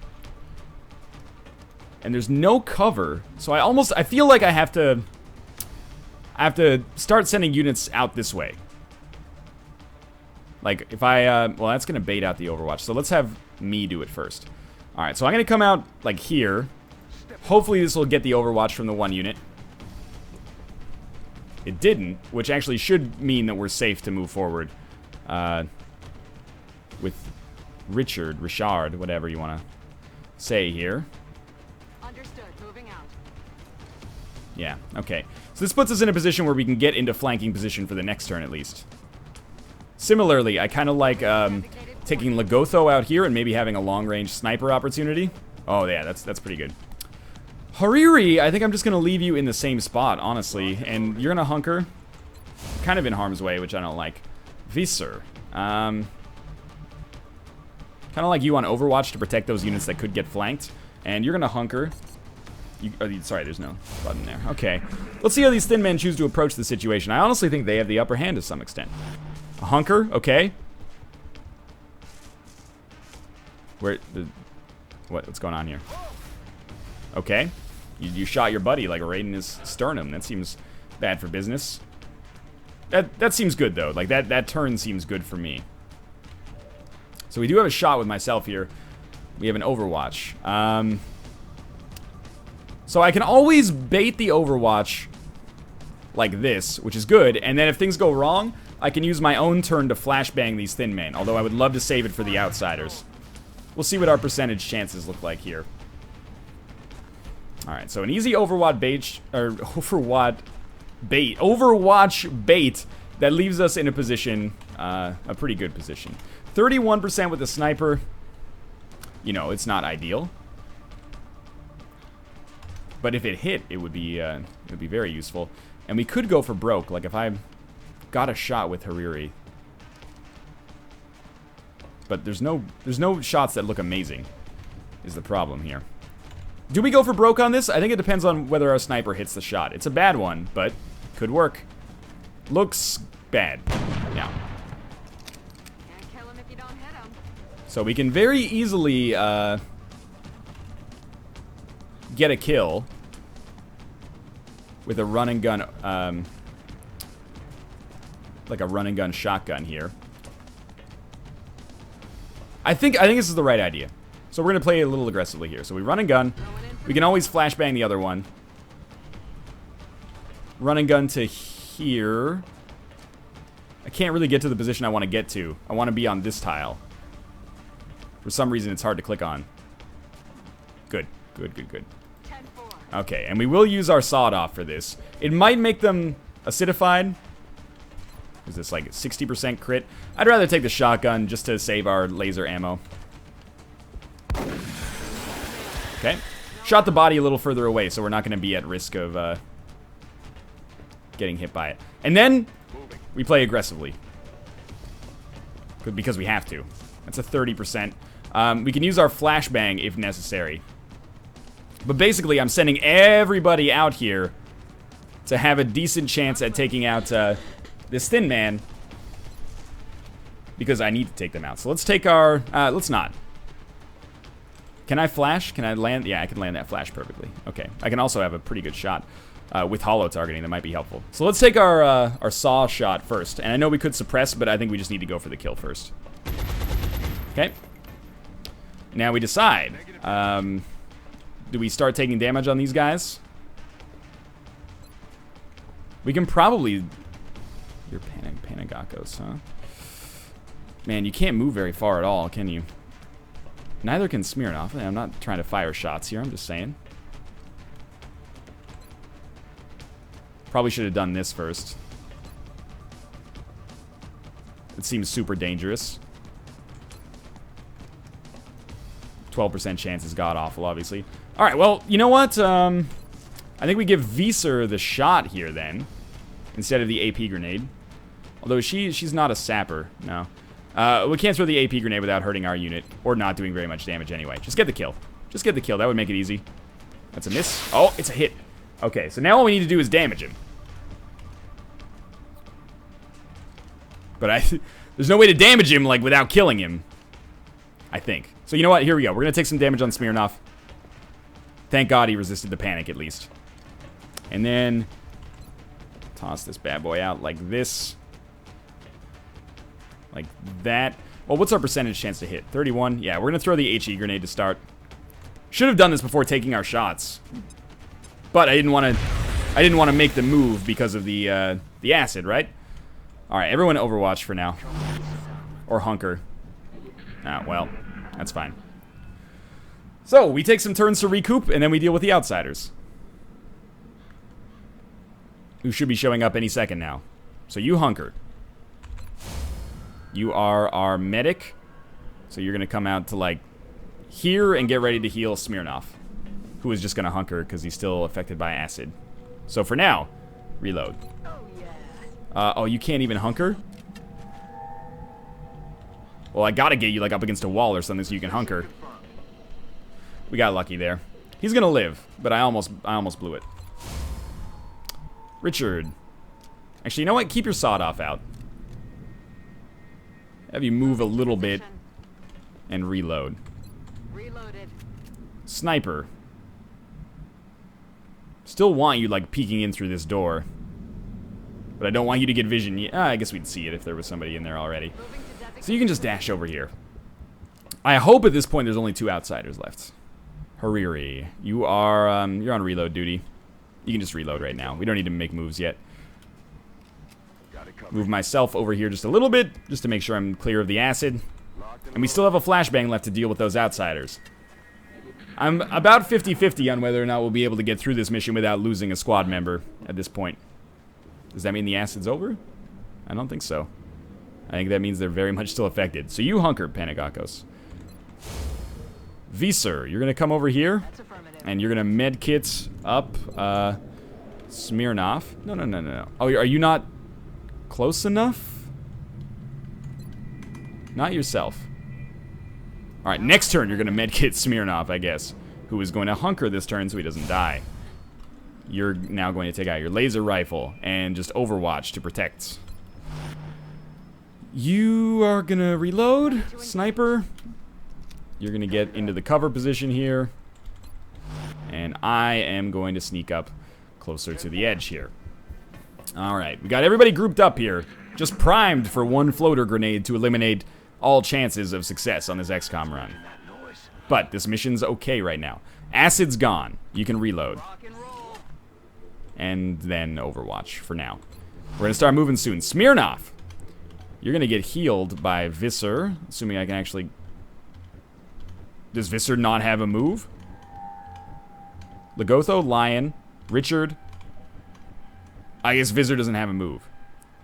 And there's no cover, so I feel like I have to start sending units out this way. Like, if I, well, that's going to bait out the Overwatch. So let's have me do it first. Alright, so I'm going to come out, like, here. Hopefully this will get the overwatch from the one unit. It didn't, which actually should mean that we're safe to move forward. With Richard, whatever you want to say here. Understood. Moving out. Yeah, okay. So this puts us in a position where we can get into flanking position for the next turn at least. Similarly, I kind of like taking Lagotho out here and maybe having a long-range sniper opportunity. Oh yeah, that's pretty good. Hariri, I think I'm just going to leave you in the same spot, honestly. And you're going to hunker. Kind of in harm's way, which I don't like. Visser. Kind of like you on Overwatch to protect those units that could get flanked. And you're going to hunker. Sorry, there's no button there. Okay. Let's see how these thin men choose to approach the situation. I honestly think they have the upper hand to some extent. A hunker, okay. What's going on here? Okay. You shot your buddy like right in his sternum. That seems bad for business. That seems good though. Like that turn seems good for me. So we do have a shot with myself here. We have an Overwatch. So I can always bait the Overwatch like this, which is good. And then if things go wrong, I can use my own turn to flashbang these thin men. Although I would love to save it for the outsiders. We'll see what our percentage chances look like here. Alright, so an easy Overwatch bait that leaves us in a position, a pretty good position. 31% with the sniper. You know, it's not ideal. But if it hit, it would be very useful. And we could go for broke, like if I got a shot with Hariri. But there's no shots that look amazing, is the problem here. Do we go for broke on this? I think it depends on whether our sniper hits the shot. It's a bad one, but could work. Looks bad. Yeah. Can't kill him if you don't hit him. So we can very easily get a kill with a run and gun, like a run and gun shotgun here. I think this is the right idea. So we're gonna play a little aggressively here. So we run and gun. We can always flashbang the other one. Run and gun to here. I can't really get to the position I want to get to. I want to be on this tile. For some reason, it's hard to click on. Good. Good, good, good. 10-4. Okay, and we will use our sawed-off for this. It might make them acidified. Is this like 60% crit? I'd rather take the shotgun just to save our laser ammo. Okay. Shot the body a little further away, so we're not going to be at risk of getting hit by it. And then we play aggressively. Because we have to. That's a 30%. We can use our flashbang if necessary. But basically, I'm sending everybody out here to have a decent chance at taking out this thin man. Because I need to take them out. So let's take our... let's not. Can I flash? Can I land? Yeah, I can land that flash perfectly. Okay. I can also have a pretty good shot with hollow targeting. That might be helpful. So let's take our saw shot first. And I know we could suppress, but I think we just need to go for the kill first. Okay. Now we decide. Do we start taking damage on these guys? We can probably... You're Panagakos, huh? Man, you can't move very far at all, can you? Neither can Smirnoff. I'm not trying to fire shots here, I'm just saying. Probably should have done this first. It seems super dangerous. 12% chance is god-awful, obviously. Alright, well, you know what? I think we give Visser the shot here, then. Instead of the AP grenade. Although she's not a sapper, no. We can't throw the AP grenade without hurting our unit. Or not doing very much damage anyway. Just get the kill. Just get the kill. That would make it easy. That's a miss. Oh, it's a hit. Okay, so now all we need to do is damage him. But there's no way to damage him, like, without killing him. I think. So you know what? Here we go. We're going to take some damage on Smirnoff. Thank God he resisted the panic, at least. And then... toss this bad boy out like this. Like that. Well, what's our percentage chance to hit? 31? Yeah, we're gonna throw the HE grenade to start. Should have done this before taking our shots. But I didn't want to make the move because of the acid, right? Alright, everyone Overwatch for now. Or hunker. Ah, well, that's fine. So, we take some turns to recoup, and then we deal with the outsiders. Who should be showing up any second now. So you hunker. You are our medic. So you're going to come out to, like, here and get ready to heal Smirnoff, who is just going to hunker because he's still affected by acid. So for now, reload. Oh, you can't even hunker? Well, I gotta get you, like, up against a wall or something so you can hunker. We got lucky there. He's gonna live, but I almost blew it. Richard. Actually, you know what? Keep your sawed-off out. Have you move a little bit and reload. Reloaded. Sniper. Still want you, like, peeking in through this door. But I don't want you to get vision yet. I guess we'd see it if there was somebody in there already. So you can just dash over here. I hope at this point there's only 2 outsiders left. Hariri, you are, you're on reload duty. You can just reload right now. We don't need to make moves yet. Move myself over here just a little bit, just to make sure I'm clear of the acid. And we still have a flashbang left to deal with those outsiders. I'm about 50-50 on whether or not we'll be able to get through this mission without losing a squad member at this point. Does that mean the acid's over? I don't think so. I think that means they're very much still affected. So you hunker, Panagakos. Visser, you're gonna come over here, and you're gonna medkit up, Smirnoff. No. Oh, are you not close enough? Not yourself. Alright, next turn you're gonna medkit Smirnoff, I guess, who is going to hunker this turn so he doesn't die. You're now going to take out your laser rifle and just Overwatch to protect. You are gonna reload, sniper. You're gonna get into the cover position here. And I am going to sneak up closer to the edge here. Alright, we got everybody grouped up here. Just primed for one floater grenade to eliminate all chances of success on this XCOM run. But this mission's okay right now. Acid's gone. You can reload. And then Overwatch for now. We're gonna start moving soon. Smirnoff! You're gonna get healed by Visser, assuming I can actually... Does Visser not have a move? Lagotho, Lion, Richard. I guess Visser doesn't have a move.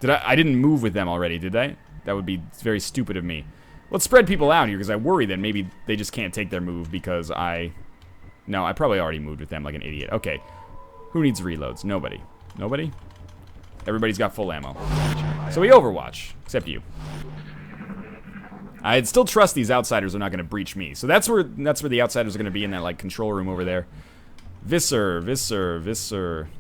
I didn't move with them already, did I? That would be very stupid of me. Let's spread people out here, because I worry that maybe they just can't take their move because No, I probably already moved with them like an idiot. Okay. Who needs reloads? Nobody. Nobody? Everybody's got full ammo. So we Overwatch, except you. I'd still trust these outsiders are not going to breach me. So that's where the outsiders are going to be, in that, like, control room over there. Visser.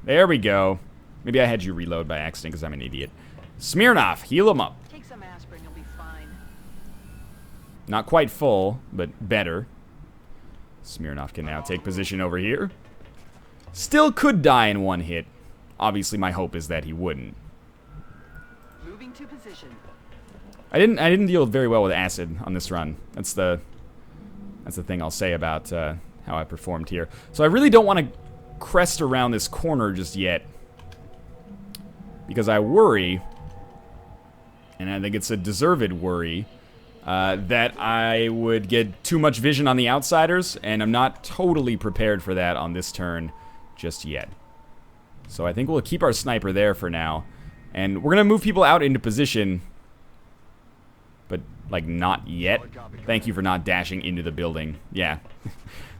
There we go. Maybe I had you reload by accident because I'm an idiot. Smirnoff, heal him up. Take some aspirin, you'll be fine. Not quite full, but better. Smirnoff can now take position over here. Still could die in one hit. Obviously, my hope is that he wouldn't. Moving to position. I didn't deal very well with acid on this run. That's the thing I'll say about how I performed here. So I really don't want to crest around this corner just yet, because I worry, and I think it's a deserved worry, that I would get too much vision on the outsiders, and I'm not totally prepared for that on this turn just yet. So I think we'll keep our sniper there for now, and we're gonna move people out into position, but, like, not yet. Thank you for not dashing into the building. Yeah,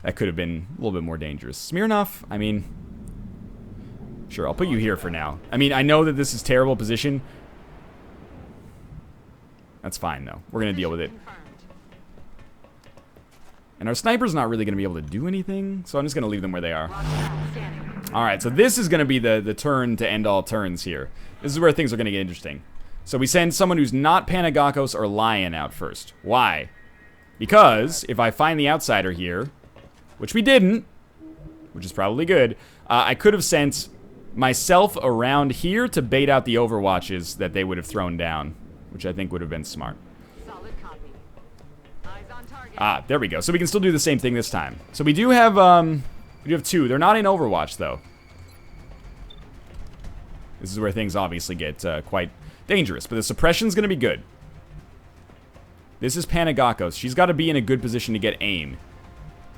that could have been a little bit more dangerous. Smirnoff, I mean, sure, I'll put you here for now. I mean, I know that this is terrible position. That's fine, though. We're going to deal with it. And our sniper's not really going to be able to do anything, so I'm just going to leave them where they are. Alright, so this is going to be the turn to end all turns here. This is where things are going to get interesting. So we send someone who's not Panagakos or Lion out first. Why? Because if I find the outsider here, which we didn't, which is probably good, I could have sent myself around here to bait out the Overwatches that they would have thrown down, which I think would have been smart. Solid copy. Ah, there we go. So we can still do the same thing this time. So we do have two. They're not in Overwatch, though. This is where things obviously get quite dangerous. But the suppression's going to be good. This is Panagakos. She's got to be in a good position to get aim.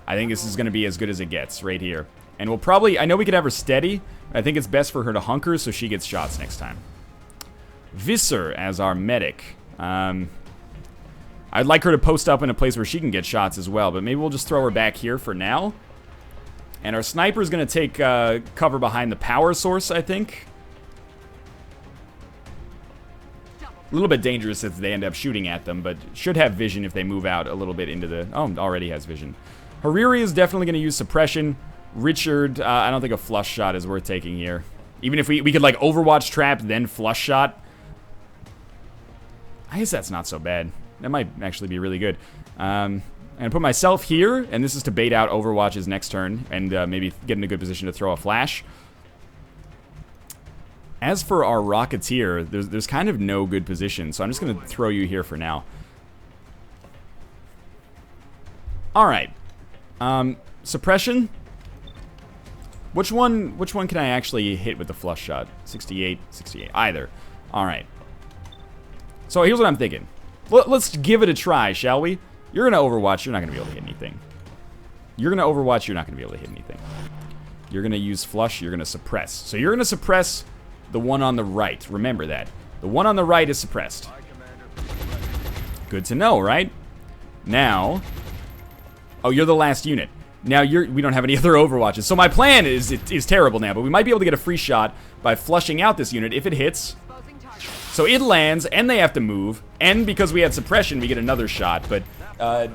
I think this is going to be as good as it gets right here. And we'll probably... I know we could have her steady. I think it's best for her to hunker so she gets shots next time. Visser as our medic. I'd like her to post up in a place where she can get shots as well. But maybe we'll just throw her back here for now. And our sniper's going to take cover behind the power source, I think. A little bit dangerous if they end up shooting at them, but should have vision if they move out a little bit into the... Oh, already has vision. Hariri is definitely going to use suppression. Richard, I don't think a flush shot is worth taking here. Even if we could, like, Overwatch trap, then flush shot. I guess that's not so bad. That might actually be really good. I'm going to put myself here, and this is to bait out Overwatch's next turn, and maybe get in a good position to throw a flash. As for our Rocketeer, there's kind of no good position, so I'm just going to throw you here for now. Alright. Suppression. Which one can I actually hit with the flush shot? 68, 68. Either. Alright. So here's what I'm thinking. Let's give it a try, shall we? You're going to Overwatch, you're not going to be able to hit anything. You're going to Overwatch, you're not going to be able to hit anything. You're going to use flush, you're going to suppress. So you're going to suppress the one on the right. Remember that. The one on the right is suppressed. Good to know, right? Now... Oh, you're the last unit. Now we don't have any other Overwatches. So my plan is terrible now, but we might be able to get a free shot by flushing out this unit if it hits. So it lands, and they have to move, and because we had suppression, we get another shot. But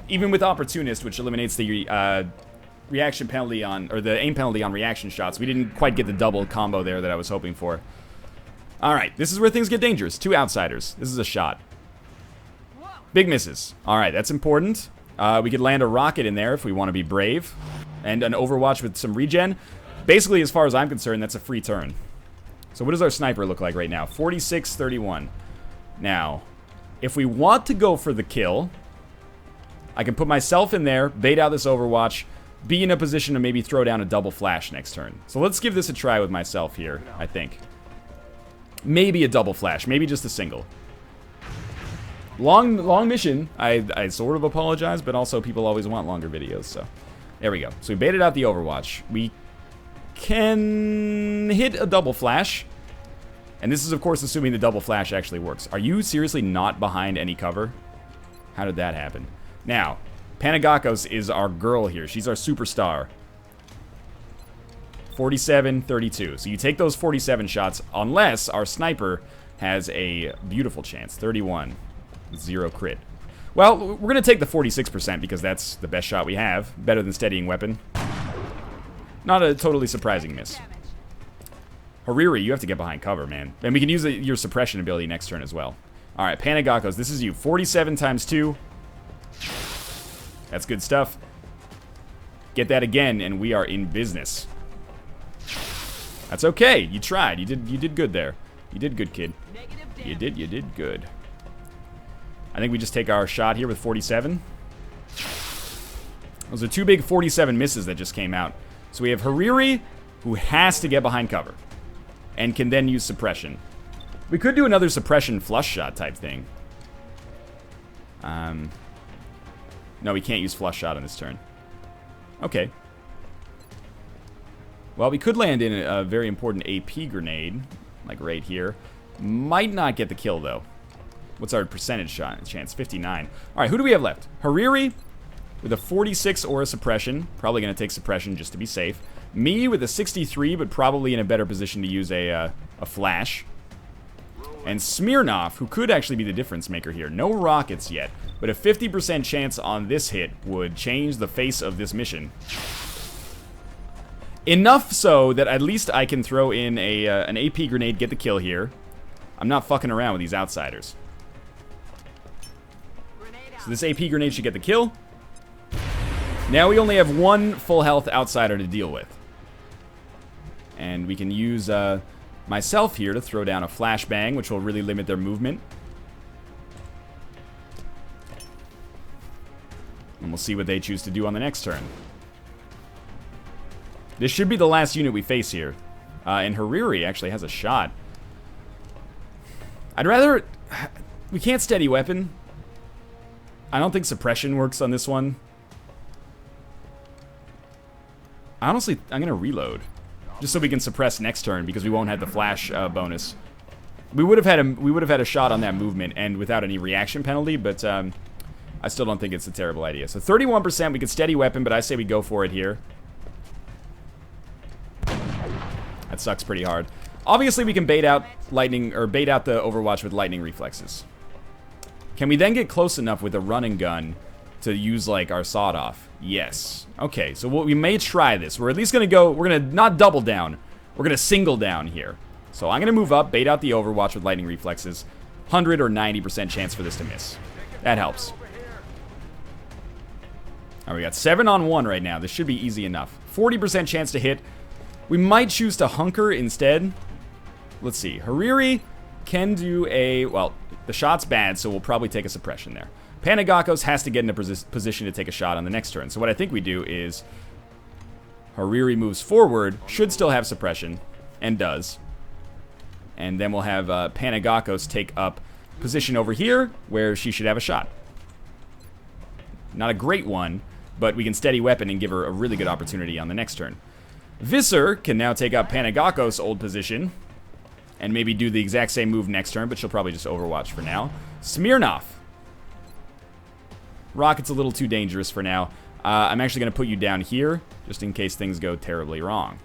even with Opportunist, which eliminates the reaction penalty on, or the aim penalty on reaction shots, we didn't quite get the double combo there that I was hoping for. Alright, this is where things get dangerous. 2 outsiders. This is a shot. Big misses. Alright, that's important. We could land a rocket in there if we want to be brave. And an Overwatch with some regen. Basically, as far as I'm concerned, that's a free turn. So what does our sniper look like right now? 46-31. Now, if we want to go for the kill, I can put myself in there, bait out this Overwatch, be in a position to maybe throw down a double flash next turn. So let's give this a try with myself here, I think. Maybe a double flash, maybe just a single. Long mission. I sort of apologize, but also people always want longer videos, so. There we go. So we baited out the Overwatch. We can hit a double flash. And this is, of course, assuming the double flash actually works. Are you seriously not behind any cover? How did that happen? Now, Panagakos is our girl here. She's our superstar. 47-32. So you take those 47 shots, unless our sniper has a beautiful chance. 31. 0 crit. Well, we're going to take the 46% because that's the best shot we have. Better than steadying weapon. Not a totally surprising miss. Hariri, you have to get behind cover, man. And we can use your suppression ability next turn as well. Alright, Panagakos, this is you. 47 times 2. That's good stuff. Get that again, and we are in business. That's okay. You tried. You did good there. You did good, kid. You did good. I think we just take our shot here with 47. Those are 2 big 47 misses that just came out. So we have Hariri, who has to get behind cover. And can then use suppression. We could do another suppression flush shot type thing. No, we can't use flush shot on this turn. Okay. Well, we could land in a very important AP grenade. Like right here. Might not get the kill, though. What's our percentage chance? 59. Alright, who do we have left? Hariri with a 46 or a suppression. Probably going to take suppression just to be safe. Me with a 63, but probably in a better position to use a flash. And Smirnov, who could actually be the difference maker here. No rockets yet, but a 50% chance on this hit would change the face of this mission. Enough so that at least I can throw in an AP grenade, get the kill here. I'm not fucking around with these outsiders. So this AP grenade should get the kill. Now we only have 1 full health outsider to deal with. And we can use myself here to throw down a flashbang, which will really limit their movement. And we'll see what they choose to do on the next turn. This should be the last unit we face here. And Hariri actually has a shot. I'd rather... We can't steady weapon. I don't think suppression works on this one. Honestly, I'm going to reload. Just so we can suppress next turn, because we won't have the flash bonus. We would have had a shot on that movement, and without any reaction penalty, but I still don't think it's a terrible idea. So 31%, we could steady weapon, but I say we go for it here. That sucks pretty hard. Obviously, we can bait out lightning, or bait out the Overwatch with lightning reflexes. Can we then get close enough with a running gun to use, like, our sawed-off? Yes. Okay, so we may try this. We're at least going to go... We're going to not double down. We're going to single down here. So I'm going to move up, bait out the Overwatch with lightning reflexes. 100 or 90% chance for this to miss. That helps. Alright, we got 7 on 1 right now. This should be easy enough. 40% chance to hit. We might choose to hunker instead. Let's see. Hariri can do a... Well, the shot's bad, so we'll probably take a suppression there. Panagakos has to get in a position to take a shot on the next turn. So what I think we do is... Hariri moves forward, should still have suppression, and does. And then we'll have Panagakos take up position over here, where she should have a shot. Not a great one, but we can steady weapon and give her a really good opportunity on the next turn. Visser can now take up Panagakos' old position, and maybe do the exact same move next turn, but she'll probably just Overwatch for now. Smirnov. Rocket's a little too dangerous for now. I'm actually going to put you down here, just in case things go terribly wrong.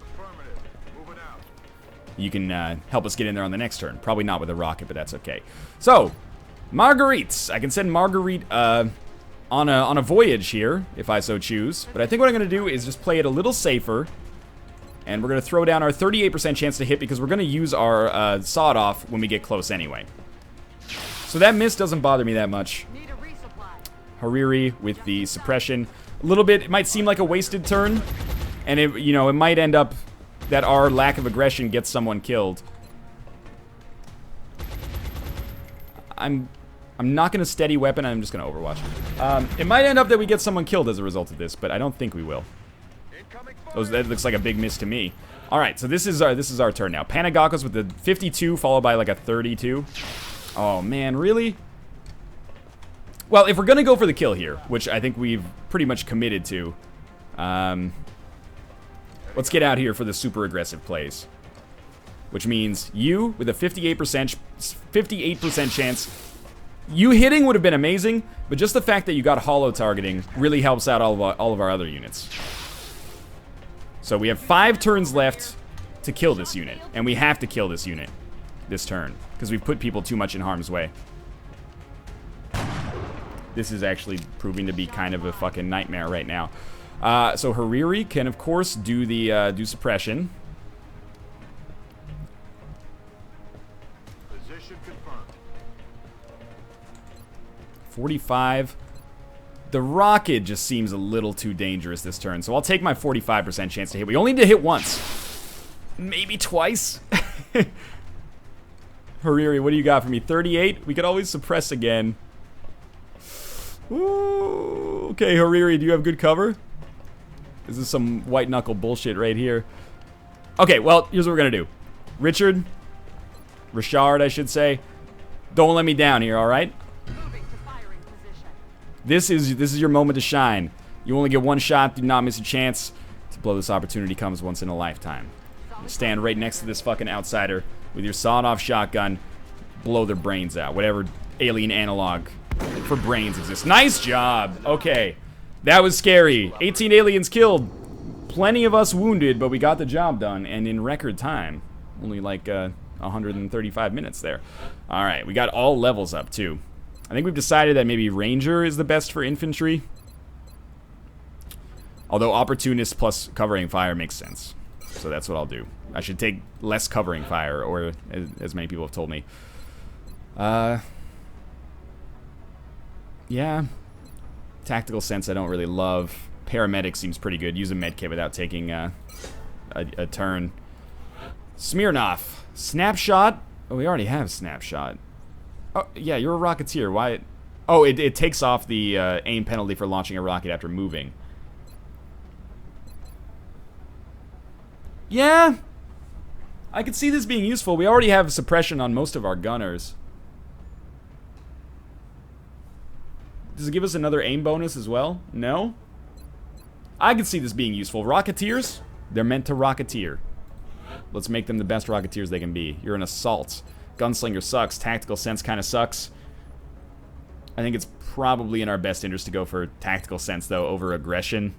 You can help us get in there on the next turn. Probably not with a rocket, but that's okay. So, Marguerites. I can send Marguerite on a voyage here, if I so choose. But I think what I'm going to do is just play it a little safer. And we're going to throw down our 38% chance to hit because we're going to use our sawed-off when we get close anyway. So that miss doesn't bother me that much. Hariri with the suppression. A little bit, it might seem like a wasted turn. And it, you know, it might end up that our lack of aggression gets someone killed. I'm not going to steady weapon, I'm just going to Overwatch. It might end up that we get someone killed as a result of this, but I don't think we will. That looks like a big miss to me. Alright, so this is our turn now. Panagakos with the 52, followed by like a 32. Oh man, really? Well, if we're gonna go for the kill here, which I think we've pretty much committed to, let's get out here for the super aggressive plays. Which means you with a 58% chance. You hitting would have been amazing, but just the fact that you got hollow targeting really helps out all of our other units. So we have 5 turns left to kill this unit, and we have to kill this unit this turn because we've put people too much in harm's way. This is actually proving to be kind of a fucking nightmare right now. So Hariri can of course do the do suppression. Position confirmed. 45. The rocket just seems a little too dangerous this turn, so I'll take my 45% chance to hit. We only need to hit once. Maybe twice. Hariri, what do you got for me? 38? We could always suppress again. Ooh, okay, Hariri, do you have good cover? This is some white knuckle bullshit right here. Okay, well, here's what we're gonna do. Richard, I should say, don't let me down here, all right? This is your moment to shine. You only get one shot, do not miss a chance to blow. This opportunity comes once in a lifetime. You stand right next to this fucking outsider with your sawed-off shotgun, blow their brains out. Whatever alien analog for brains exists. Nice job! Okay. That was scary. 18 aliens killed. Plenty of us wounded, but we got the job done, and in record time. Only like 135 minutes there. Alright, we got all levels up, too. I think we've decided that maybe Ranger is the best for infantry. Although Opportunist plus covering fire makes sense. So that's what I'll do. I should take less covering fire, or as many people have told me. Yeah. Tactical sense I don't really love. Paramedic seems pretty good. Use a medkit without taking a turn. Smirnov. Snapshot? Oh, we already have Snapshot. Oh, yeah, you're a Rocketeer. Why? Oh, it takes off the aim penalty for launching a rocket after moving. Yeah, I could see this being useful. We already have suppression on most of our gunners. Does it give us another aim bonus as well? No? I could see this being useful. Rocketeers, they're meant to rocketeer. Let's make them the best rocketeers they can be. You're an assault. Gunslinger sucks. Tactical sense kind of sucks. I think it's probably in our best interest to go for tactical sense, though, over aggression.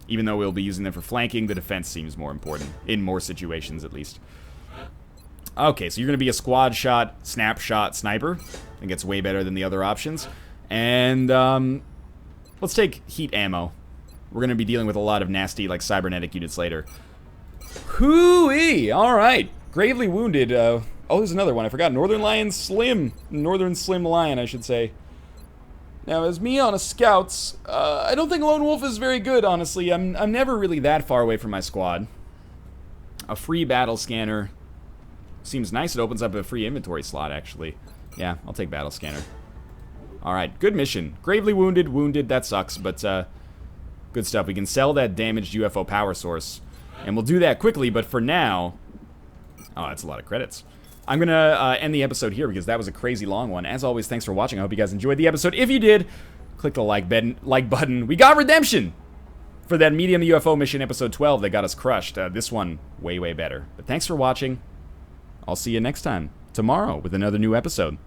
Even though we'll be using them for flanking, the defense seems more important. In more situations, at least. Okay, so you're going to be a squad shot, snapshot sniper. I think it's way better than the other options. And, let's take heat ammo. We're going to be dealing with a lot of nasty, like, cybernetic units later. Hoo-wee! Alright. Gravely wounded. Oh, there's another one. I forgot. Northern Slim, Lion, I should say. Now, as me on a scouts, I don't think Lone Wolf is very good, honestly. I'm never really that far away from my squad. A free battle scanner seems nice. It opens up a free inventory slot, actually. Yeah, I'll take battle scanner. Alright, good mission. Gravely wounded, that sucks, but good stuff. We can sell that damaged UFO power source. And we'll do that quickly, but for now... Oh, that's a lot of credits. I'm going to end the episode here because that was a crazy long one. As always, thanks for watching. I hope you guys enjoyed the episode. If you did, click the like button. We got redemption for that medium UFO mission, episode 12, that got us crushed. This one, way, way better. But thanks for watching. I'll see you next time, tomorrow, with another new episode.